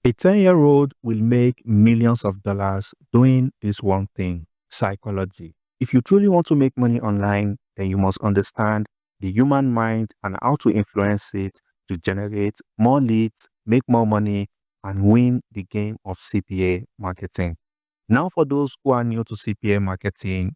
A 10-year-old will make millions of dollars doing this one thing: psychology. If you truly want to make money online, then you must understand the human mind and how to influence it to generate more leads, make more money, and win the game of CPA marketing. Now, for those who are new to CPA marketing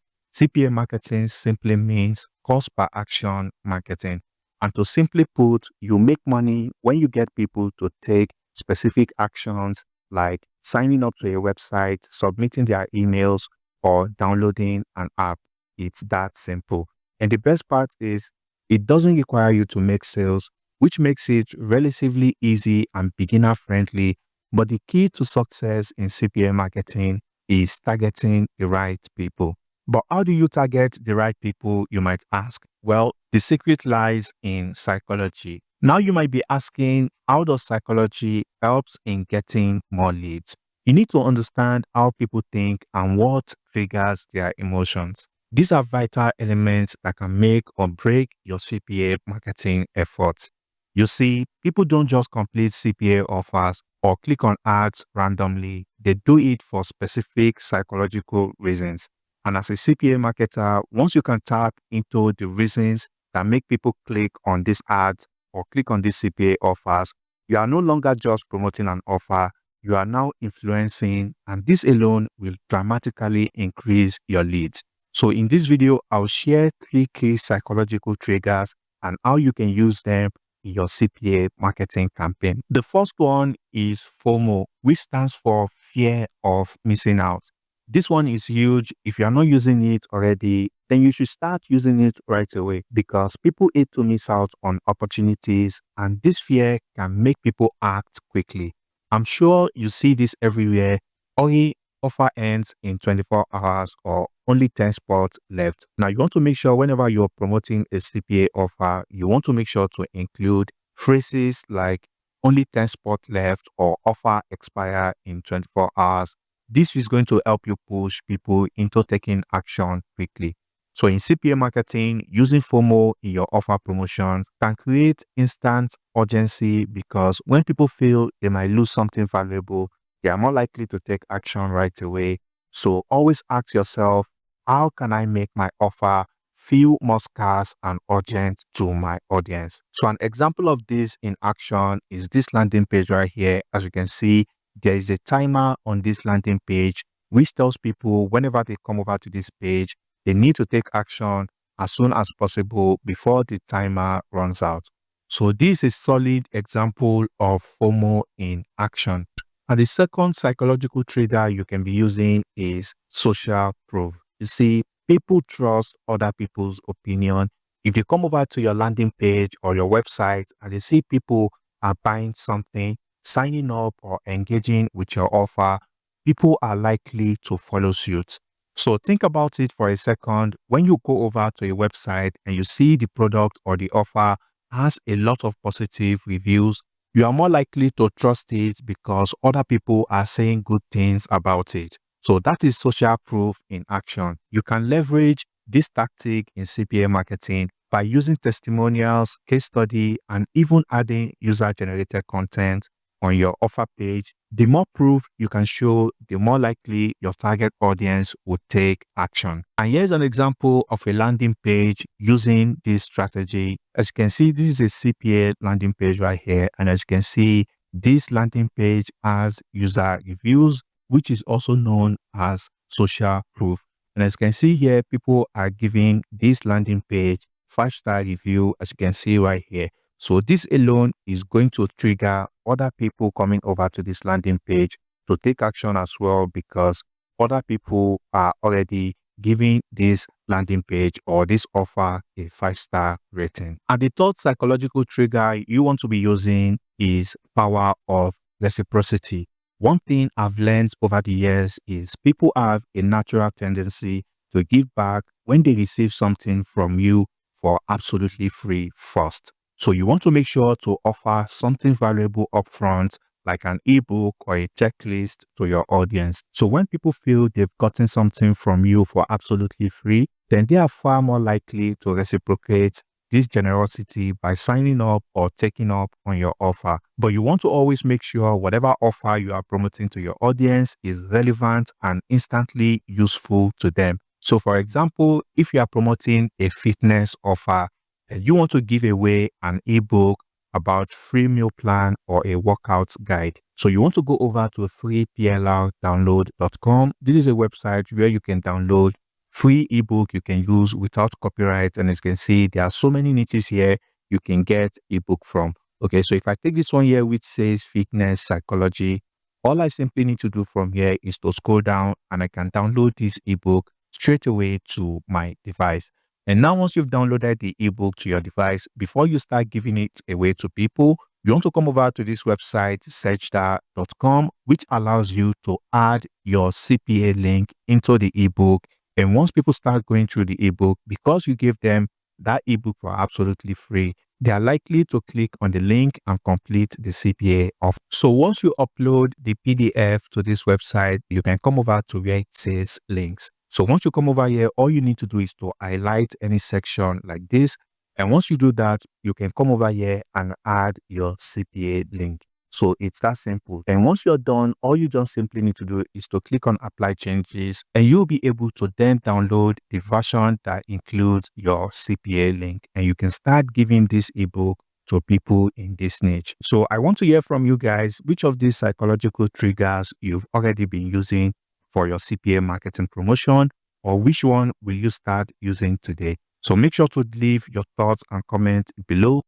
simply means cost per action marketing. And to simply put, you make money when you get people to take specific actions like signing up to a website, submitting their emails, or downloading an app. It's that simple. And the best part is it doesn't require you to make sales, which makes it relatively easy and beginner friendly. But the key to success in CPA marketing is targeting the right people. But how do you target the right people, you might ask? Well, the secret lies in psychology. Now you might be asking, how does psychology helps in getting more leads? You need to understand how people think and what triggers their emotions. These are vital elements that can make or break your CPA marketing efforts. You see, people don't just complete CPA offers or click on ads randomly. They do it for specific psychological reasons. And as a CPA marketer, once you can tap into the reasons that make people click on these ads or click on these CPA offers, you are no longer just promoting an offer, you are now influencing, and this alone will dramatically increase your leads. So in this video, I'll share 3 key psychological triggers and how you can use them in your CPA marketing campaign. The first one is FOMO, which stands for fear of missing out. This one is huge. If you are not using it already, then you should start using it right away, because people hate to miss out on opportunities, and this fear can make people act quickly. I'm sure you see this everywhere. Only offer ends in 24 hours or only 10 spots left. Now, you want to make sure whenever you're promoting a CPA offer, you want to make sure to include phrases like only 10 spots left or offer expire in 24 hours. This is going to help you push people into taking action quickly. So in CPA marketing, using FOMO in your offer promotions can create instant urgency, because when people feel they might lose something valuable, they are more likely to take action right away. So always ask yourself, how can I make my offer feel more scarce and urgent to my audience? So an example of this in action is this landing page right here. As you can see, there is a timer on this landing page which tells people whenever they come over to this page, they need to take action as soon as possible before the timer runs out. So this is a solid example of FOMO in action. And the second psychological trigger you can be using is social proof. You see, people trust other people's opinion. If they come over to your landing page or your website and they see people are buying something, signing up or engaging with your offer, people are likely to follow suit. So think about it for a second. When you go over to a website and you see the product or the offer has a lot of positive reviews, you are more likely to trust it because other people are saying good things about it. So that is social proof in action. You can leverage this tactic in CPA marketing by using testimonials, case study, and even adding user-generated content on your offer page. The more proof you can show, the more likely your target audience will take action. And here's an example of a landing page using this strategy. As you can see, this is a CPA landing page right here. And as you can see, this landing page has user reviews, which is also known as social proof. And as you can see here, people are giving this landing page 5-star review, as you can see right here. So this alone is going to trigger other people coming over to this landing page to take action as well, because other people are already giving this landing page or this offer a 5-star rating. And the third psychological trigger you want to be using is power of reciprocity. One thing I've learned over the years is people have a natural tendency to give back when they receive something from you for absolutely free first. So you want to make sure to offer something valuable upfront, like an ebook or a checklist to your audience. So when people feel they've gotten something from you for absolutely free, then they are far more likely to reciprocate this generosity by signing up or taking up on your offer. But you want to always make sure whatever offer you are promoting to your audience is relevant and instantly useful to them. So for example, if you are promoting a fitness offer and you want to give away an ebook about free meal plan or a workout guide. So you want to go over to freeplrdownload.com. This is a website where you can download free ebook you can use without copyright. And as you can see, there are so many niches here you can get ebook from. Okay, so if I take this one here, which says fitness psychology, all I simply need to do from here is to scroll down and I can download this ebook straight away to my device. And now once you've downloaded the ebook to your device, before you start giving it away to people, you want to come over to this website, searchda.com, which allows you to add your CPA link into the ebook. And once people start going through the ebook, because you give them that ebook for absolutely free, they are likely to click on the link and complete the CPA off. So once you upload the PDF to this website, you can come over to where it says links. So once you come over here, all you need to do is to highlight any section like this. And once you do that, you can come over here and add your CPA link. So it's that simple. And once you're done, all you just simply need to do is to click on apply changes and you'll be able to then download the version that includes your CPA link. And you can start giving this ebook to people in this niche. So I want to hear from you guys, which of these psychological triggers you've already been using for your CPA marketing promotion, or which one will you start using today? So make sure to leave your thoughts and comments below.